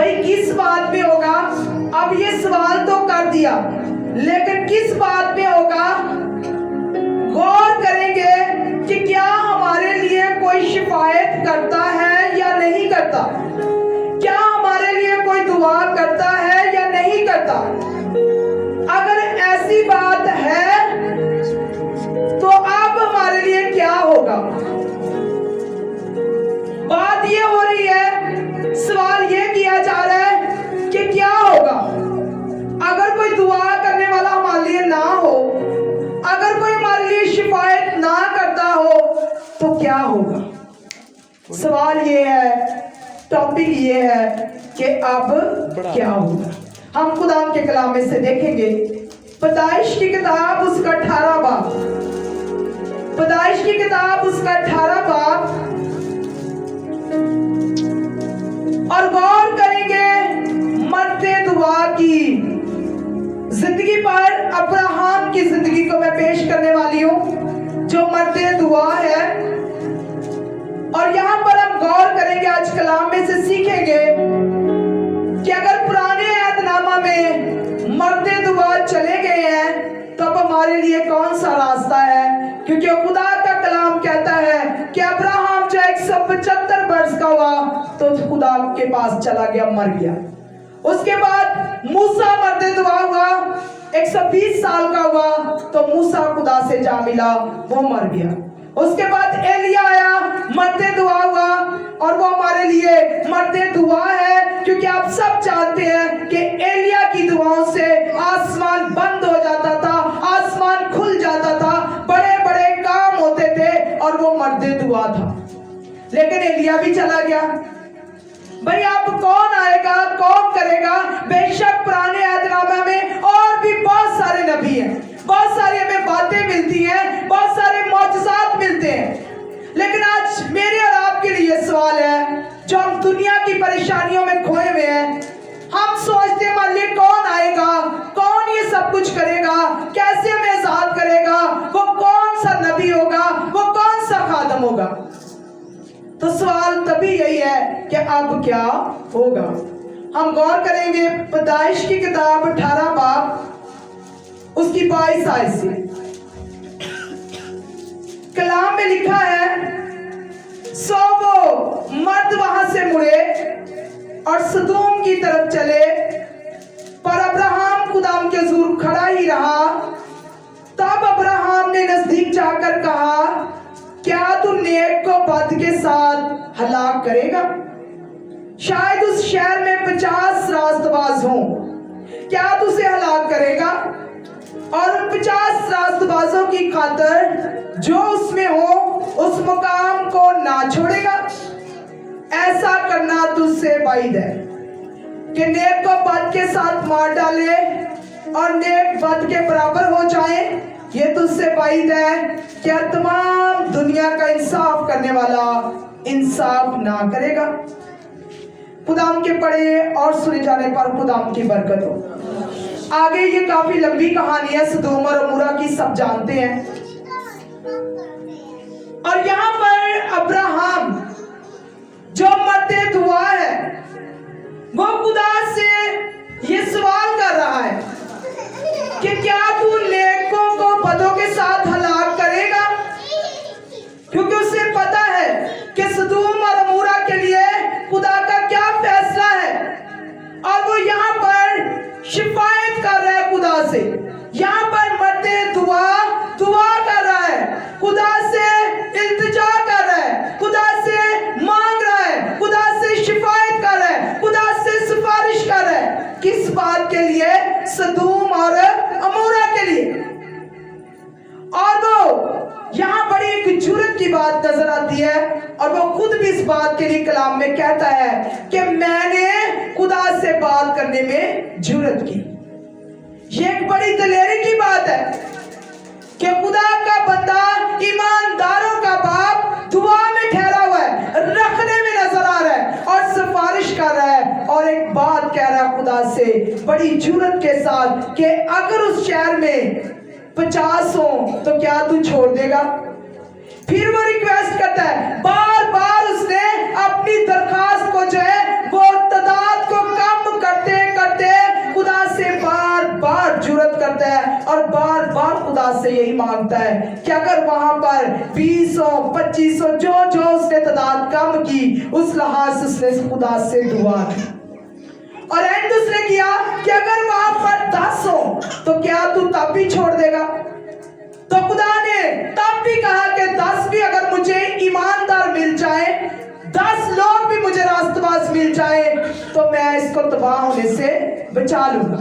بھائی کس بات پہ ہوگا؟ اب یہ سوال تو کر دیا، لیکن کس بات پہ ہوگا؟ غور کریں گے کہ کیا ہمارے لیے کوئی شفاعت کرتا ہے یا نہیں کرتا، کیا ہمارے لیے کوئی دعا کرتا ہے یا نہیں کرتا۔ اگر ایسی بات ہے تو اب ہمارے لیے کیا ہوگا؟ بات یہ ہو رہی ہے، سوال یہ کیا جا رہا ہے کہ کیا ہوگا اگر کوئی دعا کرنے والا ہمارے لیے نہ ہو، اگر کوئی ہمارے لیے شفاعت نہ کرتا ہو تو کیا ہوگا؟ سوال یہ ہے، ٹاپک یہ ہے کہ اب کیا ہوگا۔ ہم خدا کے کلام میں سے دیکھیں گے پیدائش کی کتاب اس کا 18 باب، پیدائش کی کتاب اس کا 18 باب، اور غور کریں گے مرد دعا کی زندگی پر۔ ابراہم کی زندگی کو میں پیش کرنے والی ہوں جو مرد دعا ہے، اور یہاں پر ہم غور کریں گے، آج کلام میں سے سیکھیں گے کہ اگر پرانے عہد نامہ میں مرد دعا چلے گئے ہیں تو اب ہمارے لیے کون سا راستہ ہے؟ کیونکہ خدا کا کلام کہتا ہے کہ ابراہم جو 175 برس کا ہوا تو خدا کے پاس چلا گیا، مر گیا۔ اس کے بعد موسیٰ مرد دعا ہوا، 120 سال کا ہوا تو موسیٰ خدا سے جا ملا، وہ مر گیا۔ اس کے بعد ایلیا آیا، مرد دعا ہوا، اور وہ ہمارے لیے مرد دعا ہے، کیونکہ آپ سب جانتے ہیں کہ ایلیا کی دعاؤں سے آسمان بند ہو جاتا تھا، آسمان کھل جاتا تھا، بڑے بڑے کام ہوتے تھے، اور وہ مرد دعا تھا۔ لیکن ایلیا بھی چلا گیا۔ بھئی آپ کون آئے گا، کون کرے گا؟ بے شک پرانے عہد نامہ میں اور بھی بہت سارے نبی ہیں، بہت ساری ہمیں باتیں ملتی ہیں، بہت سارے معجزات ملتے ہیں، لیکن آج میرے اور آپ کے لیے سوال ہے، جو ہم دنیا کی پریشانیوں میں کھوئے ہوئے ہیں، ہم سوچتے ہیں مان لیے کون آئے گا، کون یہ سب کچھ کرے گا، کیسے ہمیں آزاد کرے گا، وہ کون سا نبی ہوگا، وہ کون سا خادم ہوگا؟ تو سوال تبھی یہی ہے کہ اب کیا ہوگا۔ ہم غور کریں گے پیدائش کی کتاب 18 باب اس کی 22 آیت سے۔ کلام میں لکھا ہے، سو وہ مرد وہاں سے مڑے اور سدوم کی طرف چلے، پر ابراہم خدا کے حضور کھڑا ہی رہا۔ تب ابراہم نے نزدیک جا کر کہا، کیا تو نیک کو بد کے ساتھ ہلاک کرے گا؟ شاید اس شہر میں 50 راست باز ہوں، کیا تو اسے ہلاک کرے گا؟ اور ان 50 راست بازوں کی خاطر جو اس میں ہو اس مقام کو نہ چھوڑے گا؟ ایسا کرنا تجھ سے بعید ہے کہ نیک کو بد کے ساتھ مار ڈالے اور نیک بد کے برابر ہو جائیں۔ یہ تجھ سے بعید ہے کہ تمام دنیا کا انصاف کرنے والا انصاف نہ کرے گا۔ خداوند کے پڑھے اور سنے جانے پر خداوند کی برکت ہو۔ آگے یہ کافی لمبی کہانی ہے، سدوم اور عمورہ کی، سب جانتے ہیں۔ اور یہاں پر ابراہم جو مرد دعا ہے وہ خدا سے یہ سوال کر رہا ہے کہ کیا تو نیکوں کو بدوں کے ساتھ ہلاک کرے گا؟ کیونکہ اسے پتا ہے کہ سدوم اور عمورہ کے لیے خدا کا کیا فیصلہ ہے، اور وہ یہاں پر شفاعت کر رہا ہے خدا سے۔ یہاں پر مرد دعا کر رہا ہے، خدا سے التجا کر رہا ہے، خدا سے مانگ رہا ہے، خدا سے شفاعت کر رہا ہے، خدا سے سفارش کر رہا ہے۔ کس بات کے لیے؟ سدوم اور عمورہ کے لیے۔ اور وہ یہاں بڑی ایک جرات کی بات نظر آتی ہے، اور وہ خود بھی اس بات کے لیے کلام میں کہتا ہے کہ میں نے خدا سے بات کرنے میں جرات کی۔ یہ ایک بڑی دلیری کی بات ہے کہ خدا کا بندہ، ایمانداروں کا باپ، دعا میں ٹھہرا ہوا ہے، رکھنے میں نظر آ رہا ہے اور سفارش کر رہا ہے، اور ایک بات کہہ رہا ہے خدا سے بڑی جرات کے ساتھ کہ اگر اس شہر میں 50 ہوں تو کیا تو چھوڑ دے گا؟ پھر وہ ریکویسٹ کرتا ہے، بار بار اس نے اپنی درخواست کو جو ہے وہ تعداد کو खुदा से यही मांगता है कि अगर वहां पर 200 2500 जो उसने तादाद कम की, उस लिहाज से उसने खुदा से दुआ की। और एंड उसने किया कि अगर वहां पर 10 हो तो क्या तू तब भी छोड़ देगा? तो खुदा ने तब भी कहा कि 10 भी अगर मुझे ईमानदार मिल जाए, 10 लोग भी मुझे रास्तबाज मिल जाए, तो मैं इसको तबाह होने से बचा लूंगा।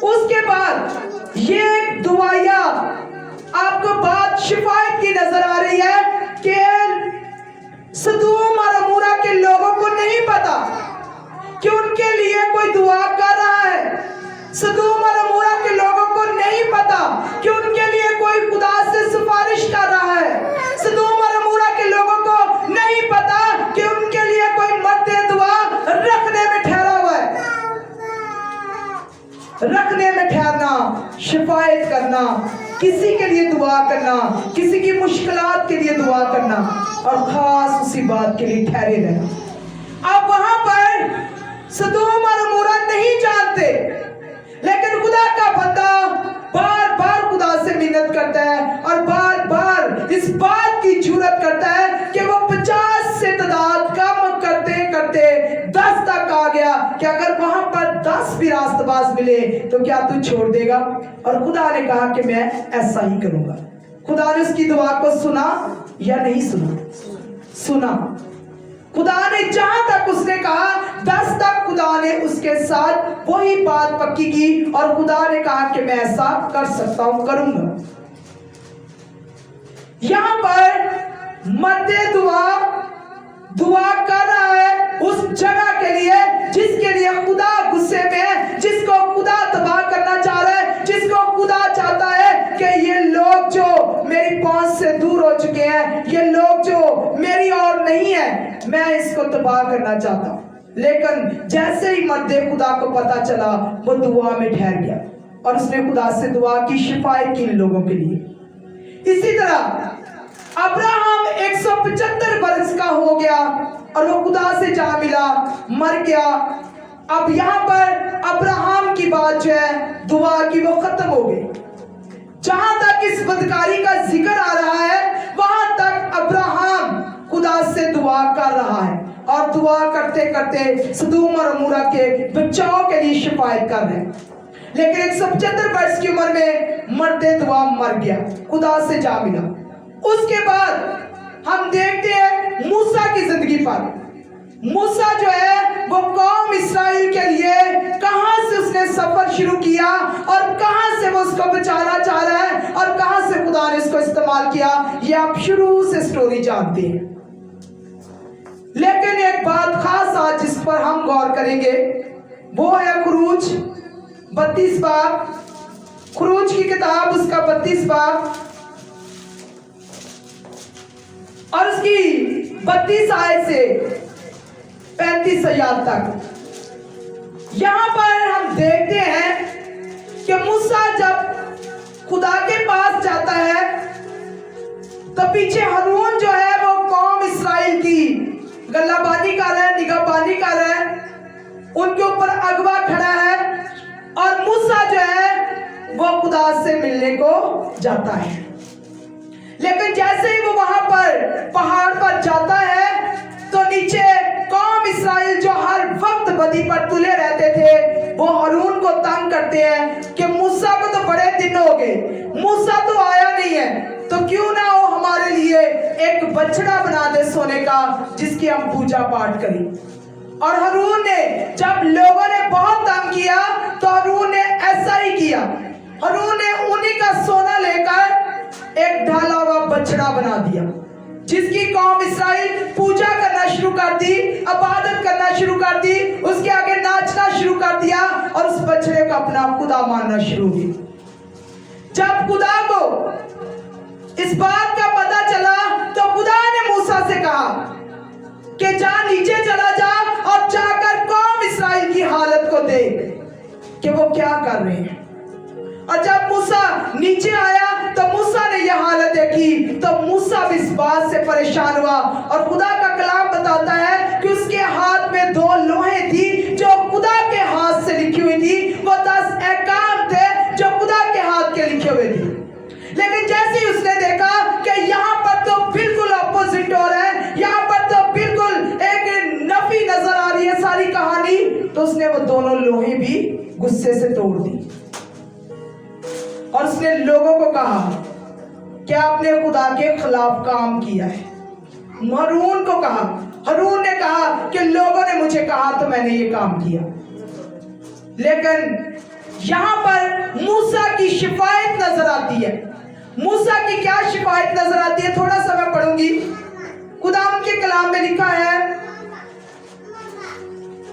उसके बाद ये एक दुआया आपको बात शिफायत की नजर आ रही है कि सदूम और अमूरा के लोगों को नहीं पता कि उनके लिए कोई दुआ कर रहा है। सदूम और अमूरा के लोगों को नहीं पता कि उनके लिए कोई खुदा से सिफारिश कर रहा है। सदूम और अमूरा के लोगों को नहीं पता कि उनके लिए कोई मर्द दुआ रखने में ठहरा हुआ है। रखने में ठहरना, शिफायत करना, किसी के लिए दुआ करना, किसी की मुश्किलात के लिए दुआ करना और खास उसी बात के लिए ठहरे रहना। अब वहां पर सदोम और अमूरा नहीं जानते, लेकिन खुदा का बंदा बार बार खुदा से मिन्नत करता है और बार बार इस बात की जुर्रत करता है कि वो 50 से तादाद कम करते करते 10 तक आ गया कि अगर वहां पर 10 भी रास्तबाज मिले तो क्या तू छोड़ देगा? और खुदा ने कहा कि मैं ऐसा ही करूंगा। खुदा ने उसकी दुआ को सुना या नहीं सुना? सुना। खुदा ने जहां तक उसने कहा 10 तक खुदा ने उसके साथ वही बात पक्की की और खुदा ने कहा कि मैं ऐसा कर सकता हूं, करूंगा। यहां पर मर्दे दुआ कर रहा है उस जगह के लिए जिसके लिए खुदा गुस्से में है, जिसको खुदा तबाह करना चाह रहा है, जिसको खुदा चाहता है कि ये लोग जो मेरी पहुंच से दूर हो चुके हैं, ये लोग जो मेरी और नहीं है, मैं इसको तबाह करना चाहता हूं। लेकिन जैसे ही मर्दे खुदा को पता चला, वो दुआ में ठहर गया और उसने खुदा से दुआ की, शिफायत की इन लोगों के लिए। इसी तरह अब्राहम 175 वर्ष का हो गया और वो खुदा से जा मिला, मर गया। अब यहां पर अब्राहम की बात जो है दुआ की, वो खत्म हो गई। जहां तक इस बदकारी का जिक्र आ रहा है, वहां तक अब्राहम खुदा से दुआ कर रहा है और दुआ करते करते सदूम और अमूरा के बचाव के लिए शिफायत कर रहे हैं। लेकिन 175 वर्ष की उम्र में मर्दे दुआ मर गया, खुदा से जा मिला। उसके बाद हम देखते हैं मूसा की जिंदगी पर। मूसा जो है वो कौम इस्राएल के लिए कहां से उसने सफर शुरू किया और कहां से वो उसको बचाना चाह रहा है और कहां से खुदा ने इसको इस्तेमाल किया, ये आप शुरू से स्टोरी जानते हैं। लेकिन एक बात खास आज जिस पर हम गौर करेंगे वो है खुरूज 32 बाब, खुरूज की किताब उसका 32 बाब और उसकी 32 आयत से 35 आयत तक। यहां पर हम देखते हैं कि मूसा जब खुदा के पास जाता है तो पीछे हारून जो है वो कौम इस्राएल की गल्लाबानी कर रहा है, निगाहबानी कर रहा है, उनके ऊपर अगवा खड़ा है और मूसा जो है वो खुदा से मिलने को जाता है। लेकिन जैसे ही वो वहां पर पहाड़ पर जाता है तो नीचे कौम इस्राएल जो हर वक्त बदी पर तुले रहते थे, वो हारून को तंग करते हैं कि मूसा को तो बड़े दिन हो गए, मूसा तो आया नहीं है, तो क्यों ना वो हमारे लिए एक बछड़ा बना दे सोने का जिसकी हम पूजा पाठ करें। और हारून ने जब लोगों ने बहुत तंग किया तो हारून ने ऐसा ही किया। हारून ने उन्हीं का सोना लेकर एक ढाला हुआ बछड़ा बना दिया जिसकी कौम इस्राएल पूजा करना शुरू कर दी, इबादत करना शुरू कर दी, उसके आगे नाचना शुरू कर दिया और उस बछड़े को अपना खुदा मानना शुरू किया। जब खुदा को इस बात का पता चला तो खुदा ने मूसा से कहा कि जा नीचे चला जा और जाकर कौम इस्राएल की हालत को देख कि वो क्या कर रहे हैं। और जब मूसा नीचे आया तो मूसा ने यह हालत देखी तो मूसा भी इस बात से परेशान हुआ और खुदा का कलाम बताता है कि उसके हाथ में 2 लोहे थी जो खुदा के हाथ से लिखी हुई थी। वो 10 अहकाम थे जो खुदा के हाथ के तो उसने वो दोनों लोहे भी गुस्से से तोड़ दी और उसने लोगों को कहा, क्या आपने खुदा के खिलाफ काम किया है? हारून को कहा, हारून ने कहा कि लोगों ने मुझे कहा तो मैंने ये काम किया। लेकिन यहां पर मूसा की शिफायत नजर आती है। मूसा की क्या शिफायत नजर आती है? थोड़ा सा मैं पढ़ूंगी। खुदा के कलाम में लिखा है,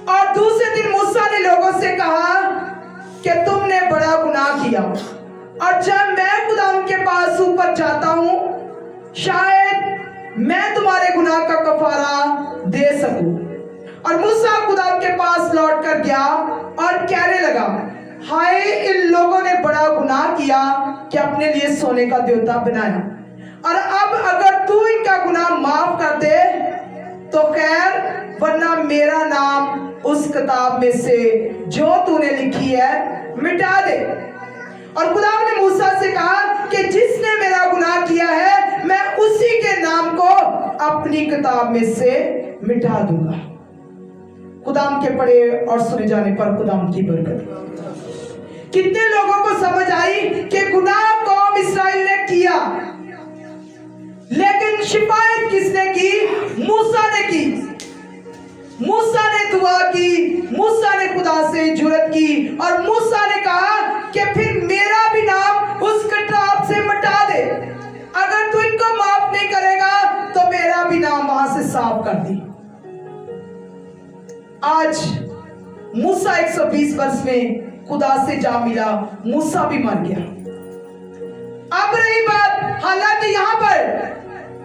और दूसरे दिन मूसा ने लोगों से कहा कि तुमने बड़ा गुनाह किया, और जब मैं खुदा के पास ऊपर जाता हूं, शायद मैं तुम्हारे गुनाह का कफारा दे सकूं। और मूसा खुदा के पास लौट कर गया और कहने लगा, हाय, इन लोगों ने बड़ा गुनाह किया कि अपने लिए सोने का देवता बनाया, और अब अगर तू इनका गुनाह माफ कर दे तो खैर, वरना मेरा नाम उस किताब में से जो तूने लिखी है मिटा दे। और खुदा ने मूसा से कहा कि जिसने मेरा गुनाह किया है मैं उसी के नाम को अपनी किताब में से मिटा दूंगा। खुदाम के पढ़े और सुने जाने पर खुदाम की बरकत। कितने लोगों को समझ आई कि गुनाह कौम इस्राएल ने किया, लेकिन शिफायत किसने की? मूसा ने की। मूसा ने दुआ की, मूसा ने खुदा से जुरत की, और मूसा ने कहा कि फिर मेरा भी नाम उस किताब से मिटा दे। अगर तू इनको माफ नहीं करेगा तो मेरा भी नाम वहां से साफ कर दी। आज मूसा 120 वर्ष में खुदा से जा मिला, मूसा भी मर गया। अब रही बात, हालांकि यहां पर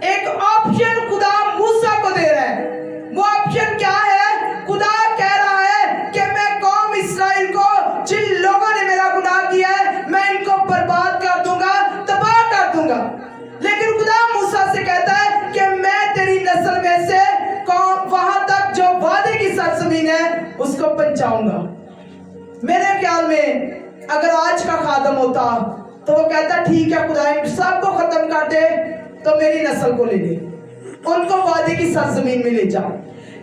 एक ऑप्शन खुदा मूसा को दे रहा है। वो ऑप्शन क्या है? खुदा कह रहा है कि मैं कौम इस्राएल को, जिन लोगों ने मेरा गुनाह किया है, मैं इनको बर्बाद कर दूंगा, तबाह कर दूंगा। लेकिन खुदा मूसा से कहता है कि मैं तेरी नस्ल में से वहां तक जो वादे की सरजमीन है उसको पहुंचाऊंगा। मेरे ख्याल में अगर आज का खादम होता तो वो कहता, ठीक है खुदा, इन सबको खत्म कर दे तो मेरी नस्ल को ले ले, उनको वादे की सरजमीन में ले जाओ।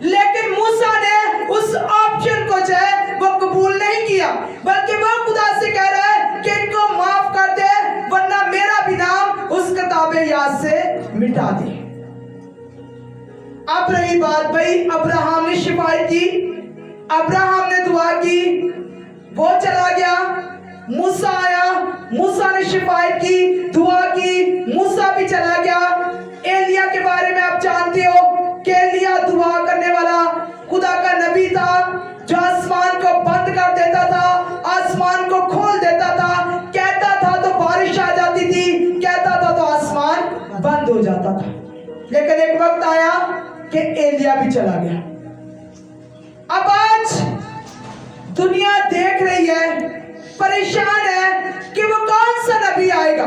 लेकिन मूसा ने उस ऑप्शन को जो है वो कबूल नहीं किया, बल्कि वो खुदा से कह रहा है कि इनको माफ कर दे, वरना मेरा भी नाम उस किताबे याद से मिटा दे। अब रही बात, भाई अब्राहम ने शिफायत की, अब्राहम ने दुआ की, वो चला गया, मूसा आया, मूसा ने शिफायत की, दुआ की, मूसा भी चला गया। एलिया के बारे में आप जानते हो कि एलिया दुआ करने वाला खुदा का नबी था, जो आसमान को बंद कर देता था, आसमान को खोल देता था, कहता था तो बारिश आ जाती थी, कहता था तो आसमान बंद हो जाता था। लेकिन एक वक्त आया कि एलिया भी चला गया। अब आज दुनिया देख रही है, परेशान है कि वो कौन सा नबी आएगा,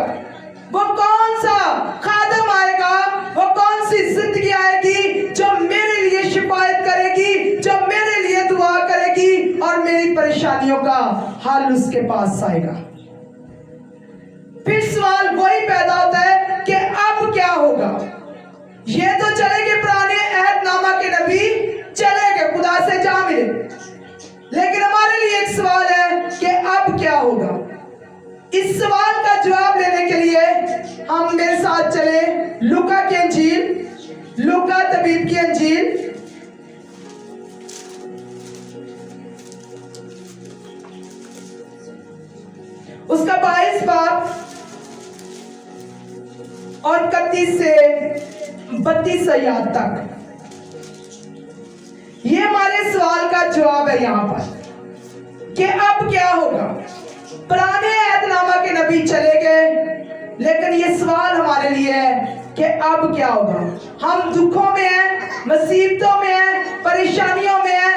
वो कौन सा खादम आएगा, वो कौन सी जिंदगी आएगी जो मेरे लिए शिफायत करेगी, जो मेरे लिए दुआ करेगी और मेरी परेशानियों का हल उसके पास आएगा। फिर सवाल वही पैदा होता है कि अब क्या होगा? ये तो चले गए पुराने अहदनामा के नबी, चले गए, खुदा से जा मिले, लेकिन हमारे लिए एक सवाल है कि अब क्या होगा? इस सवाल का जवाब लेने के लिए हम मेरे साथ चले लूका की अंजील, लूका तबीब की अंजील, उसका 22 बाब और 31 से 32 आयत तक। ये हमारे सवाल का जवाब है यहाँ पर कि अब क्या होगा। पुराने अहदनामा के नबी चले गए, लेकिन ये सवाल हमारे लिए है कि अब क्या होगा। हम दुखों में हैं, मुसीबतों में हैं, परेशानियों में हैं,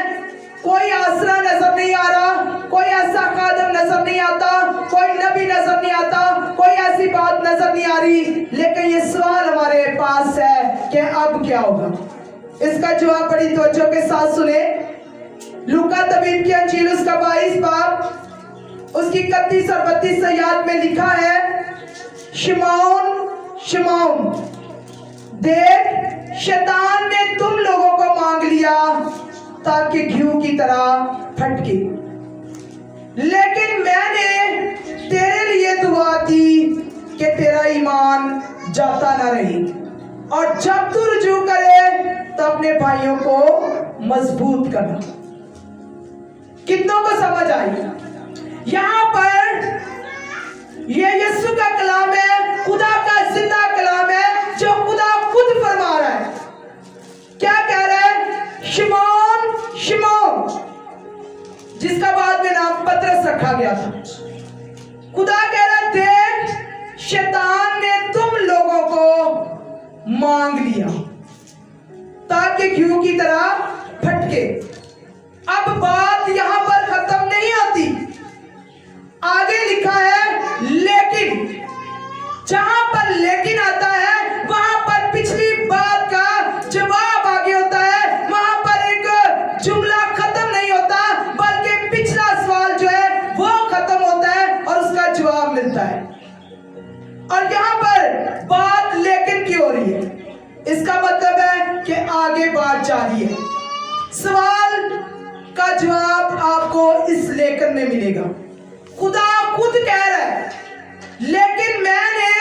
कोई आसरा नजर नहीं आ रहा, कोई ऐसा खादम नजर नहीं आता, कोई नबी नजर नहीं आता, कोई ऐसी बात नजर नहीं आ रही, लेकिन ये सवाल हमारे पास है कि अब क्या होगा। इसका जवाब बड़ी तवज्जो के साथ सुने। लूका तबीब की अंजील उसका 22 बाब उसकी 31 और 32 आयत में लिखा है, शिमौन देख, शैतान ने तुम लोगों को मांग लिया ताकि घी की तरह फटके। लेकिन मैंने तेरे लिए दुआ की कि तेरा ईमान जाता न रहे, और जब तू रुजू करे तो अपने भाइयों को मजबूत करना। कितनों को समझ आई? यहाँ पर ये यीशु का कलाम है, खुदा का जिंदा कलाम है, जो खुदा खुद फरमा रहा है। क्या कह रहा है? शिमोन शिमोन, जिसका बाद में नाम पतरस रखा गया था। खुदा कह रहा है, देख शैतान ने तुम लोगों को मांग लिया ताकि घी की तरह फटके। अब बात यहां पर खत्म नहीं होती, आगे लिखा है लेकिन। जहां पर लेकिन आता है वहां पर पिछली बात का जवाब आगे होता है। वहां पर एक जुमला खत्म नहीं होता, बल्कि पिछला सवाल जो है वो खत्म होता है और उसका जवाब मिलता है। और यहाँ पर बात लेकिन की हो रही है, इसका मतलब है कि आगे बात जारी है। सवाल का जवाब आपको इस लेकिन में मिलेगा। खुदा खुद कह रहा है, लेकिन मैंने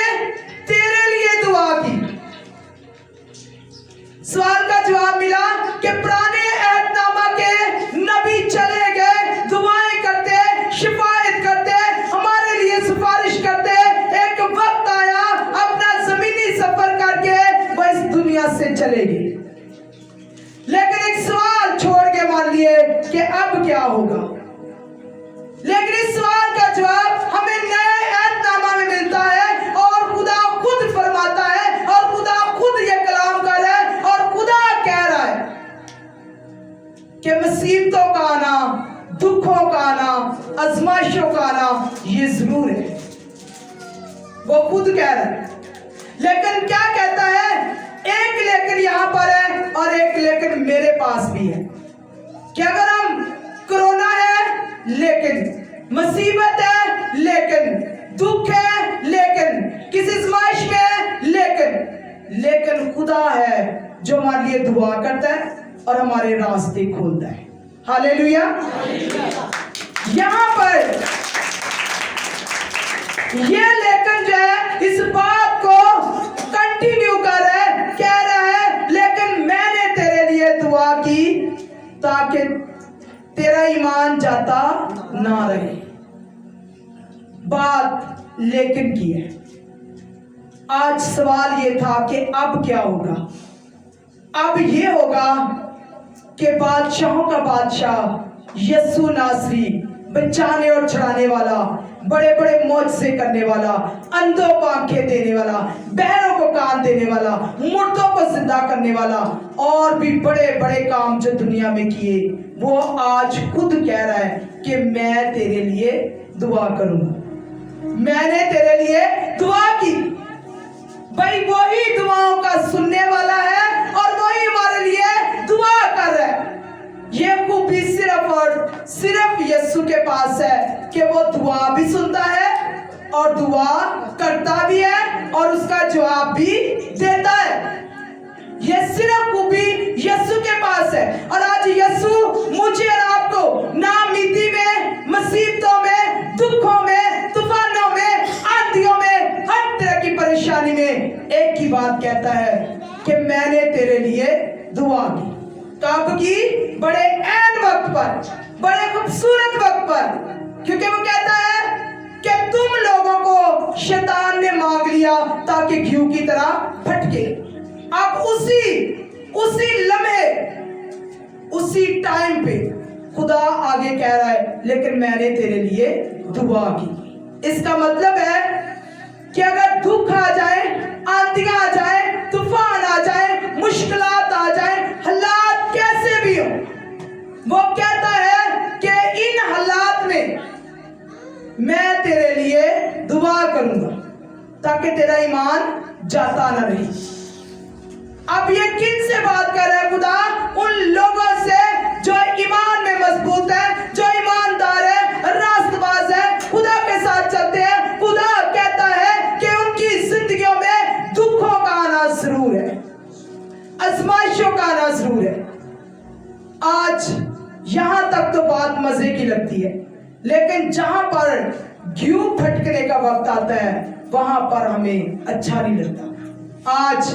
तेरे लिए दुआ की। सवाल का जवाब मिला कि पुराने अहदनामा के नबी चले गए, दुआएं करते, शिफायत करते, हमारे लिए सिफारिश करते। एक वक्त आया, अपना जमीनी सफर करके वो इस दुनिया से चले गए। लेकिन एक सवाल छोड़ के मान लिए कि अब क्या होगा। लेकिन इस सवाल का जवाब हमें नए अहदनामा में मिलता है, और खुदा खुद फरमाता है, और खुदा खुद ये कलाम कर रहा है, और खुदा कह रहा है कि मुसीबतों का आना, दुखों का आना, आजमाइशों का आना ये जरूर है। वो खुद कह रहा है। लेकिन क्या कहता है? एक लेकिन यहां पर है और एक लेकिन मेरे पास भी है कि अगर हम कोरोना है लेकिन, मुसीबत है लेकिन, दुख है लेकिन, किसी आजमाइश में है लेकिन खुदा है जो हमारे लिए दुआ करता है और हमारे रास्ते खोलता है। हालेलुया। यहां पर ये लेकिन जो है इस बात को कंटिन्यू कर रहा है, कह रहा है लेकिन मैंने तेरे लिए दुआ की ताकि तेरा ईमान जाता ना रहे। बात लेकिन की है। आज सवाल ये था कि अब क्या होगा। अब ये होगा कि बादशाहों का बादशाह यीशु नासरी, बचाने और छुड़ाने वाला, बड़े बड़े मौजज़े करने वाला, अंधों को आंखें देने वाला, बहरों को कान देने वाला, मुर्दों को जिंदा करने वाला, और भी बड़े बड़े काम जो दुनिया में किए, वो आज खुद कह रहा है कि मैं तेरे लिए दुआ करूंगा। मैंने तेरे लिए दुआ की। भाई वही दुआओं का सुनने वाला है और वही हमारे लिए दुआ कर रहा है। ये खूबी सिर्फ और सिर्फ यीशु के पास है कि वो दुआ भी सुनता है और दुआ करता भी है और उसका जवाब भी देता है। ये सिर्फ खूबी यीशु के पास है। और आज यीशु मुझे और आपको नाउमीदी में, मुसीबतों में, दुखों में, तूफानों में, आंधियों में, हर तरह की परेशानी में एक ही बात कहता है कि मैंने तेरे लिए दुआ की। कब की? बड़े ऐन वक्त पर, बड़े खूबसूरत वक्त पर, क्योंकि वो कहता है कि तुम लोगों को शैतान ने मांग लिया ताकि घी की तरह फटके। अब उसी लम्हे, उसी टाइम पे खुदा आगे कह रहा है लेकिन मैंने तेरे लिए दुआ की। इसका मतलब है कि अगर दुख आ जाए, आंधियां आ जाए, तूफान आ जाए, मुश्किलात आ जाए, हालात कैसे भी हो, वो कहता है कि इन हालात में मैं तेरे लिए दुआ करूंगा ताकि तेरा ईमान जाता न रहे। अब ये किन से बात कर रहा है खुदा? उन लोगों से जो ईमान में मजबूत है, जो ईमानदार है, रास्तबाज है, खुदा के साथ चलते हैं। खुदा कहता है कि उनकी जिंदगियों में दुखों का आना जरूर है, आजमाइशों का आना जरूर है। आज वहां तक तो बात मजे की लगती है, लेकिन जहां पर घी फटकने का वक्त आता है वहां पर हमें अच्छा नहीं लगता। आज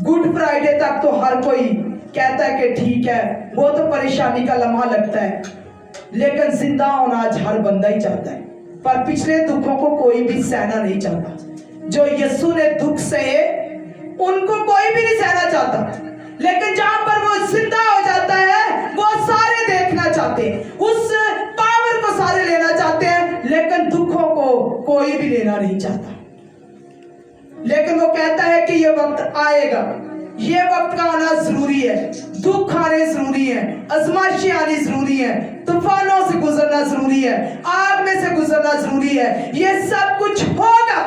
गुड फ्राइडे तक तो हर कोई कहता है कि ठीक है, वो तो परेशानी का लम्हा लगता है, लेकिन जिंदा होना आज हर बंदा ही चाहता है, पर पिछले दुखों को कोई भी सहना नहीं चाहता। जो यीशु ने दुख सहे उनको कोई भी नहीं सहना चाहता, लेकिन जहां पर वो जिंदा हो जाता है वो सारे देखना चाहते हैं, उस पावर को सारे लेना चाहते हैं, लेकिन दुखों को कोई भी लेना नहीं चाहता। लेकिन वो कहता है कि ये वक्त आएगा, ये वक्त का आना जरूरी है, दुख आने जरूरी है, आजमाइशें आनी जरूरी है, तूफानों से गुजरना जरूरी है, आग में से गुजरना जरूरी है, ये सब कुछ होगा।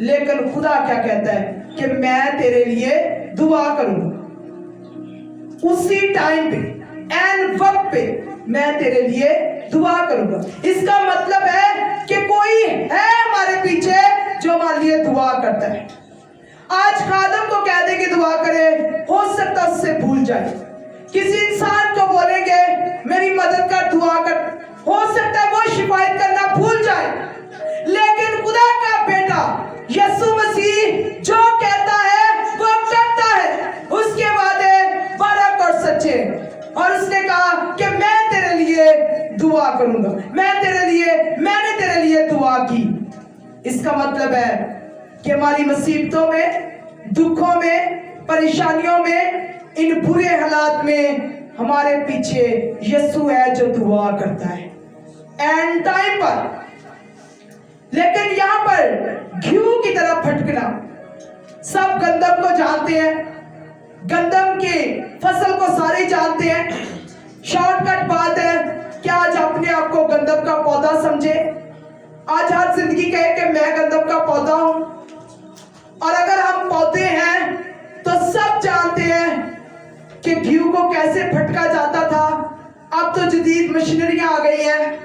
लेकिन खुदा क्या कहता है कि मैं तेरे लिए दुआ करूंगा, उसी टाइम पे, एन वक्त पे मैं तेरे लिए दुआ करूंगा। इसका मतलब है कि कोई है हमारे पीछे जो हमारे लिए दुआ करता है। आज खादम को कह दे कि दुआ करे, हो सकता उससे भूल जाए। किसी इंसान को बोलेंगे मेरी मदद कर, दुआ कर, हो सकता है वो शिफायत करना भूल जाए, लेकिन खुदा का बेटा यीशु मसीह जो कहता है वो करता है, उसके वादे बरक और सच्चे। और उसने कहा कि मैं तेरे लिए दुआ करूंगा, मैंने तेरे लिए दुआ की। इसका मतलब है कि हमारी मुसीबतों में, दुखों में, परेशानियों में, इन बुरे हालात में हमारे पीछे यीशु है जो दुआ करता है एंड टाइम पर। लेकिन यहाँ पर घी की तरह फटकना, सब गंदम को जानते हैं, गंदम की फसल को सारे जानते हैं। शॉर्टकट बात है कि आज अपने आप को गंदम का पौधा समझे, आज हर जिंदगी कहे कि मैं गंदम का पौधा हूं। और अगर हम पौधे हैं तो सब जानते हैं कि घी को कैसे फटका जाता था। अब तो जदीद मशीनरियां आ गई हैं,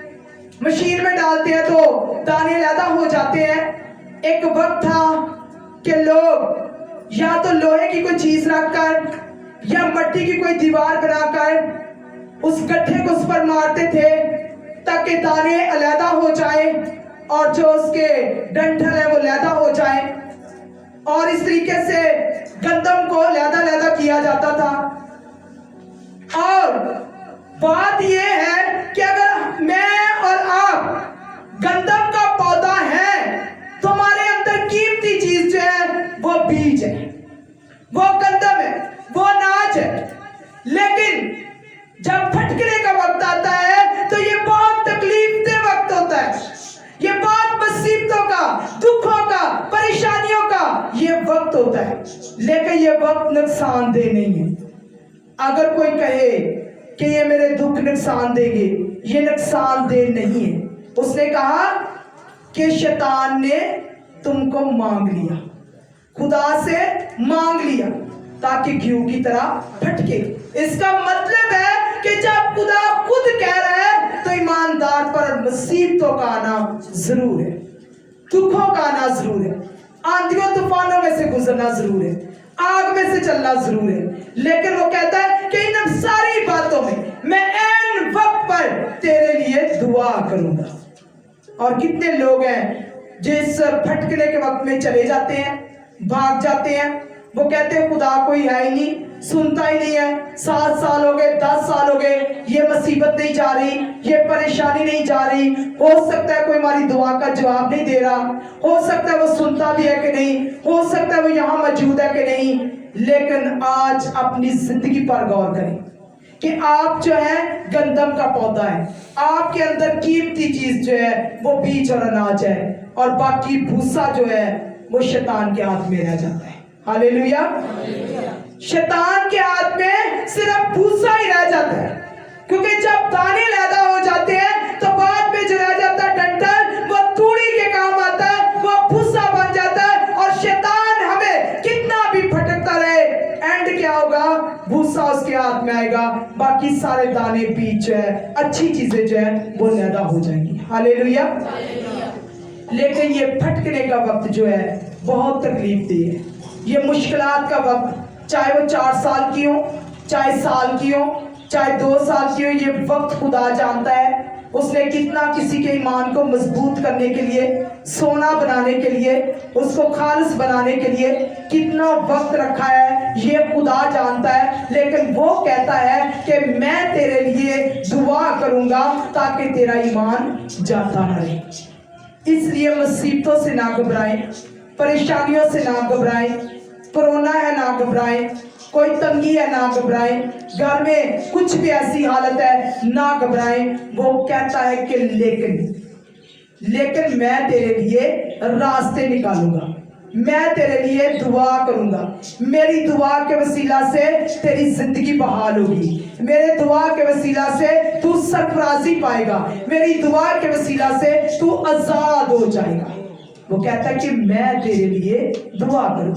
मशीन में डालते हैं तो दाने लैदा हो जाते हैं। एक वक्त था कि लोग या तो लोहे की कोई चीज रखकर या मिट्टी की कोई दीवार बनाकर उस गड्ढे को उस पर मारते थे ताकि दाने अलहदा हो जाए और जो उसके डंठल है वो लैदा हो जाए, और इस तरीके से गंदम को लैदा किया जाता था। और बात यह है कि अगर मैं और आप गंदम का पौधा है तो हमारे अंदर कीमती चीज जो है वो बीज है, वो गंदम है, वो अनाज है। लेकिन जब फटकने का वक्त आता है तो ये बहुत तकलीफ दे वक्त होता है, ये बहुत मुसीबतों का, दुखों का, परेशानियों का ये वक्त होता है, लेकिन ये वक्त नुकसानदेह नहीं है। अगर कोई कहे कि ये मेरे दुख नुकसान देंगे, ये नुकसानदेह नहीं है। उसने कहा कि शैतान ने तुमको मांग लिया, खुदा से मांग लिया ताकि घी की तरह फटके। इसका मतलब है कि जब खुदा खुद कह रहा है तो ईमानदार पर मुसीबतों का आना जरूर है, दुखों का आना जरूर है, आंधियों तूफानों में से गुजरना जरूर है, आग में से चलना जरूर है। लेकिन वो कहता है कि इन सारी बातों में मैं एन वक्त पर तेरे लिए दुआ करूंगा। और कितने लोग हैं जो इस फटकने के वक्त में चले जाते हैं, भाग जाते हैं, वो कहते हैं खुदा कोई है ही नहीं, सुनता ही नहीं है, 7 साल हो गए, 10 साल हो गए, ये मुसीबत नहीं जा रही, ये परेशानी नहीं जा रही, हो सकता है कोई हमारी दुआ का जवाब नहीं दे रहा, हो सकता है वो सुनता भी है कि नहीं, हो सकता है वो यहाँ मौजूद है कि नहीं। लेकिन आज अपनी जिंदगी पर गौर करें कि आप जो है गंदम का पौधा है, आपके अंदर कीमती चीज जो है वो बीज और अनाज है, और बाकी भूसा जो है वो शैतान के हाथ में रह जाता है। हालेलुया। शैतान के हाथ में सिर्फ भूसा ही रह जाता है, क्योंकि जब दाने लैदा हो जाते हैं तो बाद में जो रह जाता है डंठल, वो तूड़ी के काम आता है, वो भूसा बन जाता है। और शैतान हमें कितना भी भटकता रहे, एंड क्या होगा, भूसा उसके हाथ में आएगा, बाकी सारे दाने बीज जो है, अच्छी चीजें जो है वो लैदा हो जाएंगी। हालेलुया। लेकिन ये फटकने का वक्त जो है बहुत तकलीफ दी है, ये मुश्किलात का वक्त, चाहे वो 4 साल की हो, चाहे साल की हो, चाहे 2 साल की हो, ये वक्त खुदा जानता है उसने कितना किसी के ईमान को मजबूत करने के लिए, सोना बनाने के लिए, उसको खालिस बनाने के लिए कितना वक्त रखा है, ये खुदा जानता है। लेकिन वो कहता है कि मैं तेरे लिए दुआ करूंगा ताकि तेरा ईमान जाता न रहे। इसलिए मुसीबतों से ना घबराएं, परेशानियों से ना घबराएं, कोरोना है ना घबराएं, कोई तंगी है ना घबराएं, घर में कुछ भी ऐसी हालत है ना घबराएं। वो कहता है कि लेकिन मैं तेरे लिए रास्ते निकालूंगा, मैं तेरे लिए दुआ करूंगा। मेरी दुआ के वसीला से तेरी जिंदगी बहाल होगी, मेरे दुआ के वसीला से तू सरफराजी पाएगा, मेरी दुआ के वसीला से तू आजाद हो जाएगा। वो कहता है कि मैं तेरे लिए दुआ करूं।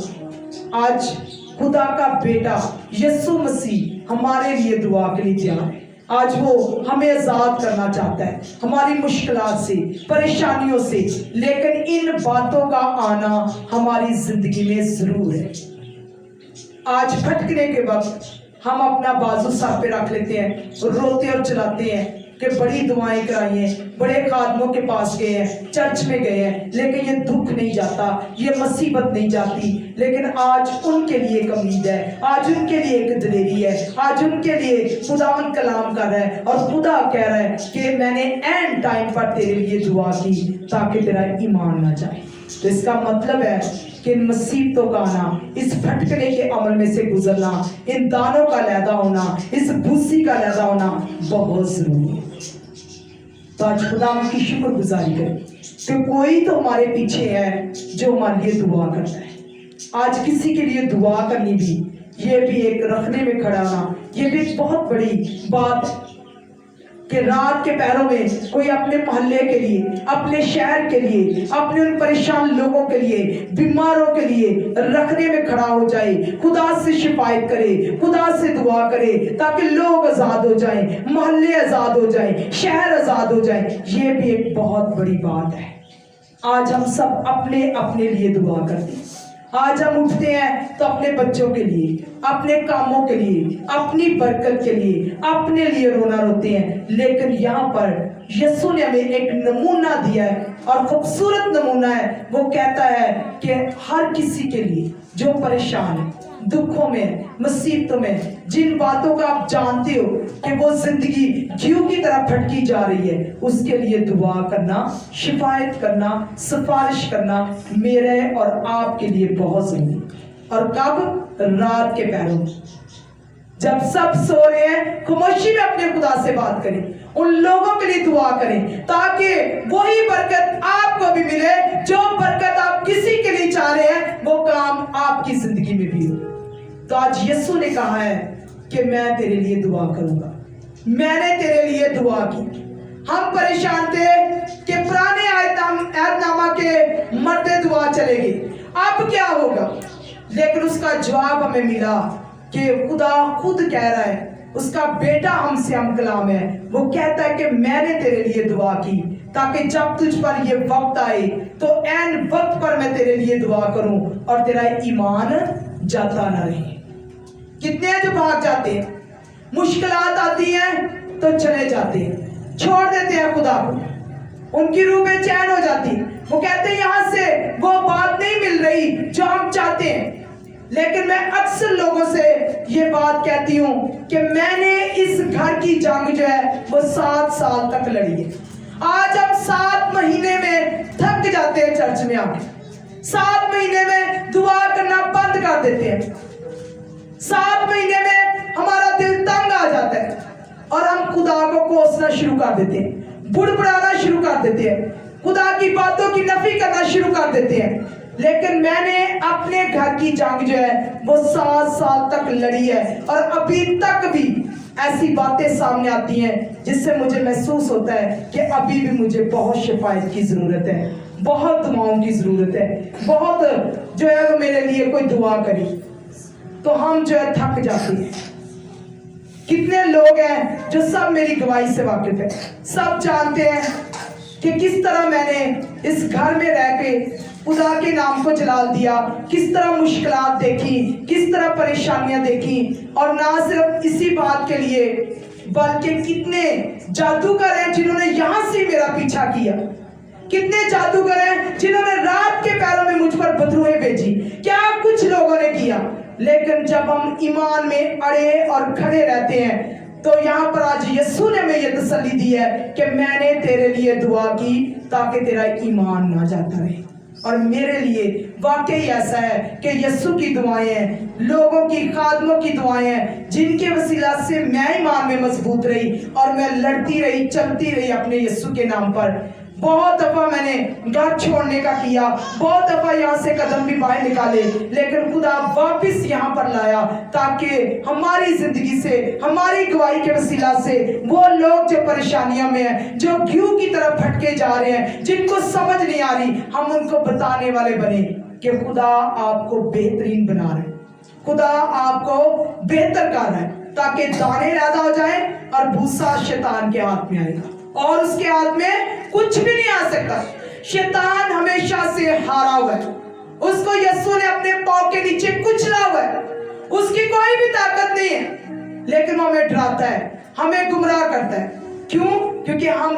आज खुदा का बेटा यीशु मसीह हमारे लिए दुआ के लिए तैयार है। आज वो हमें आजाद करना चाहता है हमारी मुश्किलात से, परेशानियों से। लेकिन इन बातों का आना हमारी जिंदगी में जरूर है। आज भटकने के वक्त हम अपना बाजू सर पे रख लेते हैं, रोते और चलाते हैं कि बड़ी दुआएं कराई हैं, बड़े खादमों के पास गए हैं, चर्च में गए हैं, लेकिन ये दुख नहीं जाता, ये मुसीबत नहीं जाती। लेकिन आज उनके लिए एक उम्मीद है, आज उनके लिए एक दिलेरी है, आज उनके लिए खुदावंद कलाम कर रहा है और खुदा कह रहा है कि मैंने एंड टाइम पर तेरे लिए दुआ की ताकि तेरा ईमान ना जाए। तो इसका मतलब है कि इन मुसीबतों का आना, इस भटकने के अमल में से गुजरना, इन दानों का लैदा होना, इस भूसी का लैदा होना बहुत जरूरी है। तो आज खुदा की शुक्रगुजारी करें कि कोई तो हमारे पीछे है जो हमारे लिए दुआ करता है। आज किसी के लिए दुआ करनी भी, ये भी एक रखने में खड़ा होना, ये भी एक बहुत बड़ी बात है कि रात के पैरों में कोई अपने मोहल्ले के लिए, अपने शहर के लिए, अपने उन परेशान लोगों के लिए, बीमारों के लिए रखने में खड़ा हो जाए, खुदा से शिफायत करे, खुदा से दुआ करे ताकि लोग आजाद हो जाएं, मोहल्ले आजाद हो जाएं, शहर आजाद हो जाएं। ये भी एक बहुत बड़ी बात है। आज हम सब अपने अपने लिए दुआ करते हैं। आज हम उठते हैं तो अपने बच्चों के लिए, अपने कामों के लिए, अपनी बरकत के लिए, अपने लिए रोना रोते हैं। लेकिन यहाँ पर यीशु ने हमें एक नमूना दिया है और खूबसूरत नमूना है। वो कहता है कि हर किसी के लिए जो परेशान है, दुखों में, मुसीबतों में, जिन बातों का आप जानते हो कि वो जिंदगी घी की तरह फटकी जा रही है, उसके लिए दुआ करना, शिफायत करना, सिफारिश करना मेरे और आपके लिए बहुत जरूरी है। और कब? रात के पैरों में, जब सब सो रहे हैं, खामोशी में अपने खुदा से बात करें, उन लोगों के लिए दुआ करें ताकि वही बरकत आपको भी मिले जो बरकत आप किसी के लिए चाह रहे हैं, वो काम आपकी जिंदगी में भी हो। तो आज यीशु ने कहा है कि मैं तेरे लिए दुआ करूंगा। मैंने तेरे लिए दुआ की। हम परेशान थे कि पुराने ऐतनामा के मरते दुआ चलेगी, अब क्या होगा? लेकिन उसका जवाब हमें मिला कि खुदा खुद कह रहा है, उसका बेटा हमसे हम कलाम है, वो कहता है कि मैंने तेरे लिए दुआ की ताकि जब तुझ पर ये वक्त आए तो ऐन वक्त पर मैं तेरे लिए दुआ करूं और तेरा ईमान जाता ना रहे। कितने हैं जो भाग जाते हैं, मुश्किलात आती हैं तो चले जाते हैं, छोड़ देते हैं खुदा को, उनकी रूह बेचैन हो जाती है। वो कहते हैं यहां से वो बात नहीं मिल रही जो हम चाहते हैं। लेकिन मैं अक्सर लोगों से ये बात कहती हूं कि मैंने इस घर की जंग जो है वो 7 साल तक लड़ी है। आज हम 7 महीने में थक जाते हैं चर्च में आके, 7 महीने में दुआ करना बंद कर देते हैं, 7 महीने में हमारा दिल तंग आ जाता है और हम खुदा को कोसना शुरू कर देते हैं, बुड़बुड़ाना शुरू कर देते हैं, खुदा की बातों की नफी करना शुरू कर देते हैं। लेकिन मैंने अपने घर की जंग जो है वो 7 साल तक लड़ी है और अभी तक भी ऐसी बातें सामने आती हैं जिससे मुझे महसूस होता है कि अभी भी मुझे बहुत शिफायत की जरूरत है, बहुत दुआओं की जरूरत है, बहुत जो है वो मेरे लिए कोई दुआ करी। तो हम जो है थक जाते हैं। कितने लोग हैं जो सब मेरी गवाही से वाकिफ है, सब जानते हैं कि किस तरह मैंने इस घर में रह के खुदा के नाम को जलाल दिया, किस तरह मुश्किलात देखी, किस तरह परेशानियां देखी। और ना सिर्फ इसी बात के लिए बल्कि कितने जादूगर हैं जिन्होंने यहाँ से मेरा पीछा किया, कितने जादूगर हैं जिन्होंने रात के पहरों में मुझ पर बदरुएं भेजी, क्या कुछ लोगों ने किया। लेकिन जब हम ईमान में अड़े और खड़े रहते हैं तो यहाँ पर आज यीशु ने हमें ये तसल्ली दी है कि मैंने तेरे लिए दुआ की ताकि तेरा ईमान ना जाता रहे। और मेरे लिए वाकई ऐसा है कि यीशु की दुआएं हैं, लोगों की खादमों की दुआएं हैं, जिनके वसीला से मैं ईमान में मजबूत रही और मैं लड़ती रही, चलती रही अपने यीशु के नाम पर। बहुत दफा मैंने घर छोड़ने का किया, बहुत दफा यहाँ से कदम भी बाहर निकाले, लेकिन खुदा वापस यहाँ पर लाया ताकि हमारी जिंदगी से, हमारी गवाही के वसीला से वो लोग जो परेशानियों में हैं, जो घिऊ की तरफ भटके जा रहे हैं, जिनको समझ नहीं आ रही, हम उनको बताने वाले बने कि खुदा आपको बेहतरीन बना रहे, खुदा आपको बेहतर कर रहा है, ताकि दाने पैदा हो जाए और भूसा शैतान के हाथ में आएगा और उसके हाथ में कुछ भी नहीं आ सकता। शैतान हमेशा से हारा हुआ है, उसको यीशु ने अपने पांव के नीचे कुचला हुआ है, उसकी कोई भी ताकत नहीं है, लेकिन वो हमें डराता है, हमें गुमराह करता है। क्यों? क्योंकि हम